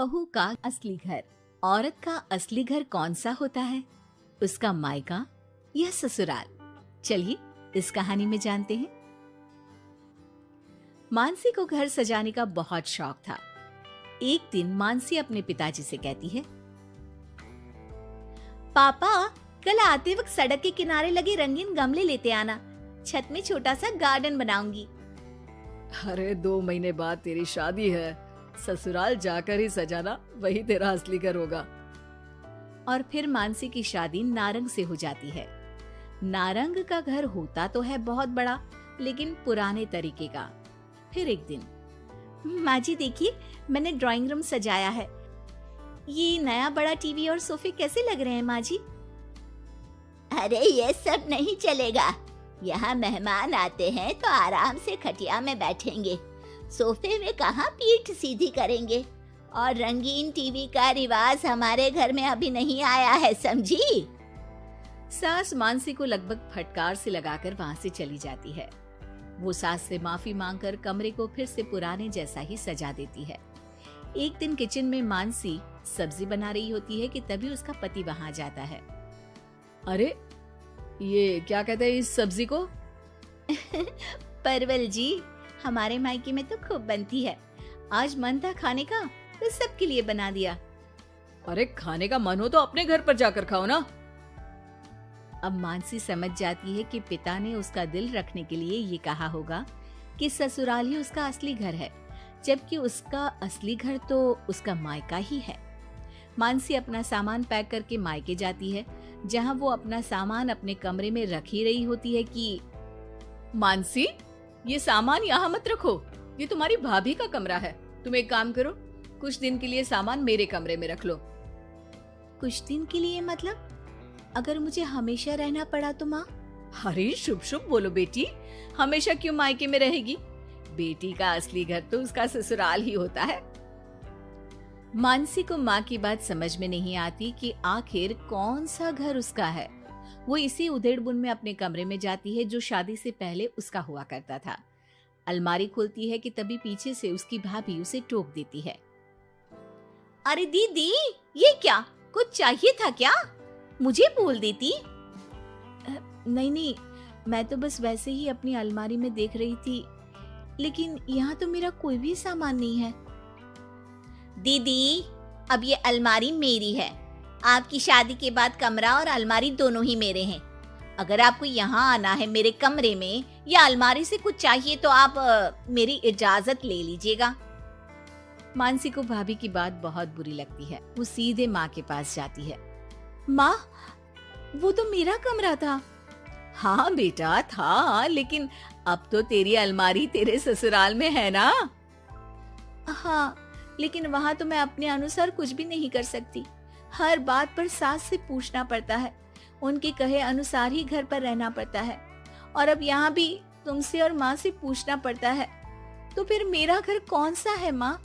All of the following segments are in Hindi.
बहू का असली घर। औरत का असली घर कौन सा होता है? उसका मायका या ससुराल? चलिए इस कहानी में जानते हैं। मानसी को घर सजाने का बहुत शौक था। एक दिन मानसी अपने पिताजी से कहती है, पापा, कल आते वक्त सड़क के किनारे लगे रंगीन गमले लेते आना। छत में छोटा सा गार्डन बनाऊंगी। अरे 2 महीने बाद तेरी शादी है, ससुराल जाकर ही सजाना, वही तेरा असली घर होगा। और फिर मानसी की शादी नारंग से हो जाती है। नारंग का घर होता तो है बहुत बड़ा, लेकिन पुराने तरीके का। फिर एक दिन, माँ जी देखिए, मैंने ड्राइंग रूम सजाया है। ये नया बड़ा टीवी और सोफे कैसे लग रहे हैं माँ जी? अरे ये सब नहीं चलेगा। यहाँ मेहमान आते हैं तो आराम से खटिया में बैठेंगे, सोफे में कहाँ पीठ सीधी करेंगे। और रंगीन टीवी का रिवाज हमारे घर में अभी नहीं आया है, समझी? सास मानसी को लगभग फटकार से लगाकर वहां से चली जाती है। वो सास से माफी मांगकर कमरे को फिर से पुराने जैसा ही सजा देती है। एक दिन किचन में मानसी सब्जी बना रही होती है कि तभी उसका पति वहां जाता है। अरे ये क्या कहते हैं इस सब्जी को? परवल जी, हमारे मायके में तो खूब बनती है। आज मन था खाने का तो सबके लिए बना दिया। अरे खाने का मन हो तो अपने घर पर जाकर खाओ ना। अब मानसी समझ जाती है कि पिता ने उसका दिल रखने के लिए ये कहा होगा कि ससुराल ही उसका असली घर है, जबकि उसका असली घर तो उसका मायका ही है। मानसी अपना सामान पैक करके मायके जाती है, जहां वो अपना सामान अपने कमरे में रख ही रही होती है कि मानसी, ये सामान यहाँ मत रखो, ये तुम्हारी भाभी का कमरा है। तुम एक काम करो, कुछ दिन के लिए सामान मेरे कमरे में रख लो। कुछ दिन के लिए मतलब? अगर मुझे हमेशा रहना पड़ा तो माँ? अरे शुभ शुभ बोलो बेटी, हमेशा क्यों मायके में रहेगी? बेटी का असली घर तो उसका ससुराल ही होता है। मानसी को माँ की बात समझ में नहीं आती कि आखिर कौन सा घर उसका है। वो इसी उधेड़बुन में अपने कमरे में जाती है जो शादी से पहले उसका हुआ करता था। अलमारी खोलती है कि तभी पीछे से उसकी भाभी उसे टोक देती है। अरे दीदी, ये क्या? कुछ चाहिए था क्या? मुझे बोल देती। नहीं नहीं, मैं तो बस वैसे ही अपनी अलमारी में देख रही थी, लेकिन यहाँ तो मेरा कोई भी सामान नहीं है। दीदी, अब ये अलमारी मेरी है। आपकी शादी के बाद कमरा और अलमारी दोनों ही मेरे हैं। अगर आपको यहाँ आना है मेरे कमरे में या अलमारी से कुछ चाहिए तो आप मेरी इजाजत ले लीजिएगा। मानसी को भाभी की बात बहुत बुरी लगती है। वो सीधे माँ के पास जाती है। माँ, वो तो मेरा कमरा था। हाँ बेटा था, लेकिन अब तो तेरी अलमारी तेरे ससुराल में है ना। हाँ, लेकिन वहाँ तो मैं अपने अनुसार कुछ भी नहीं कर सकती। हर बात पर सास से पूछना पड़ता है, उनके कहे अनुसार ही घर पर रहना पड़ता है। और अब यहाँ भी तुमसे और माँ से पूछना पड़ता है, तो फिर मेरा घर कौन सा है माँ?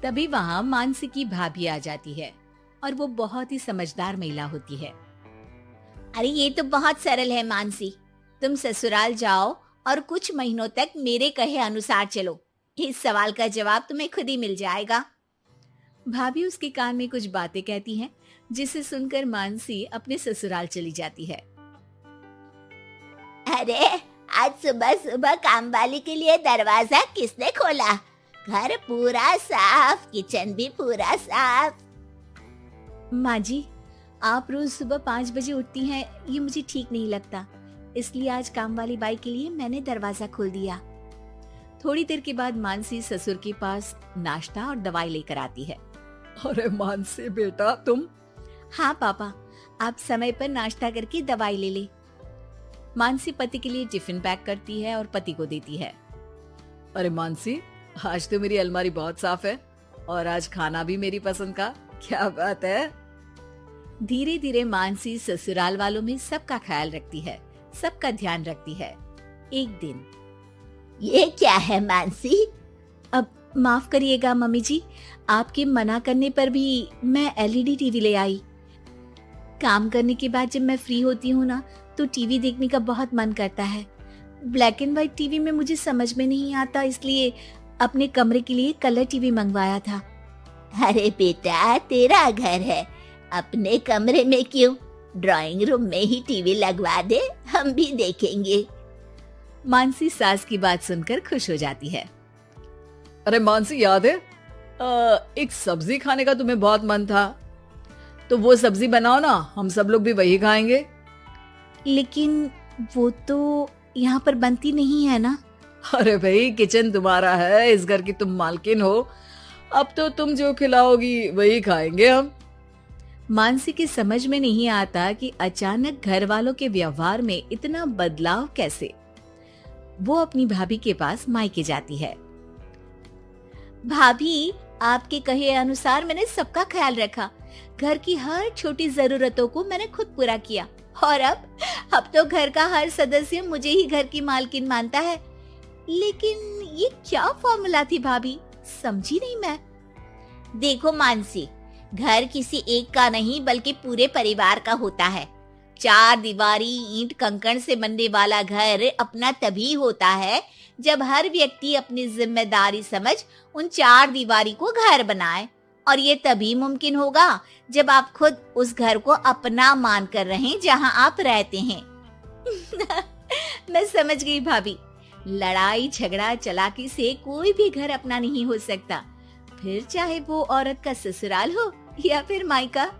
तभी वहाँ मानसी की भाभी आ जाती है और वो बहुत ही समझदार महिला होती है। अरे ये तो बहुत सरल है मानसी, तुम ससुराल जाओ और कुछ महीनों तक मेरे कहे अनुसार चलो। इस सवाल का जवाब तुम्हें खुद ही मिल जाएगा। भाभी उसके कान में कुछ बातें कहती हैं, जिसे सुनकर मानसी अपने ससुराल चली जाती है। अरे आज सुबह सुबह काम वाली के लिए दरवाजा किसने खोला? घर पूरा साफ, किचन भी पूरा साफ। माँ जी, आप रोज सुबह 5 बजे उठती हैं, ये मुझे ठीक नहीं लगता, इसलिए आज काम वाली बाई के लिए मैंने दरवाजा खोल दिया। थोड़ी देर के बाद मानसी ससुर के पास नाश्ता और दवाई लेकर आती है। अरे मानसी बेटा, तुम? हाँ पापा, आप समय पर नाश्ता करके दवाई ले ले। मानसी पति के लिए टिफिन पैक करती है और पति को देती है। अरे मानसी, आज तो मेरी अलमारी बहुत साफ है और आज खाना भी मेरी पसंद का। क्या बात है। धीरे धीरे मानसी ससुराल वालों में सबका ख्याल रखती है, सबका ध्यान रखती है। एक दिन, ये क्या है मानसी? अब माफ करिएगा मम्मी जी, आपके मना करने पर भी मैं एलईडी टीवी ले आई। काम करने के बाद जब मैं फ्री होती हूँ ना, तो टीवी देखने का बहुत मन करता है। ब्लैक एंड व्हाइट टीवी में मुझे समझ में नहीं आता, इसलिए अपने कमरे के लिए कलर टीवी मंगवाया था। अरे बेटा, तेरा घर है, अपने कमरे में क्यों? ड्राइंग रूम में ही टीवी लगवा दे, हम भी देखेंगे। मानसी सास की बात सुनकर खुश हो जाती है। अरे मानसी, याद है एक सब्जी खाने का तुम्हें बहुत मन था, तो वो सब्जी बनाओ ना, हम सब लोग भी वही खाएंगे। लेकिन वो तो यहाँ पर बनती नहीं है ना। अरे भाई, किचन तुम्हारा है, इस घर की तुम मालकिन हो, अब तो तुम जो खिलाओगी वही खाएंगे हम। मानसी की समझ में नहीं आता कि अचानक घर वालों के व्यवहार में इतना बदलाव कैसे। वो अपनी भाभी के पास मायके जाती है। भाभी, आपके कहे अनुसार मैंने सबका ख्याल रखा, घर की हर छोटी जरूरतों को मैंने खुद पूरा किया, और अब तो घर का हर सदस्य मुझे ही घर की मालकिन मानता है। लेकिन ये क्या फॉर्मूला थी भाभी, समझी नहीं मैं। देखो मानसी, घर किसी एक का नहीं बल्कि पूरे परिवार का होता है। चार दीवारी ईंट कंकड़ से बनने वाला घर अपना तभी होता है जब हर व्यक्ति अपनी जिम्मेदारी समझ उन चार दीवारी को घर बनाए, और ये तभी मुमकिन होगा जब आप खुद उस घर को अपना मान कर रहें जहां आप रहते हैं। मैं समझ गई भाभी, लड़ाई झगड़ा चालाकी से कोई भी घर अपना नहीं हो सकता, फिर चाहे वो औरत का ससुराल हो या फिर मायका।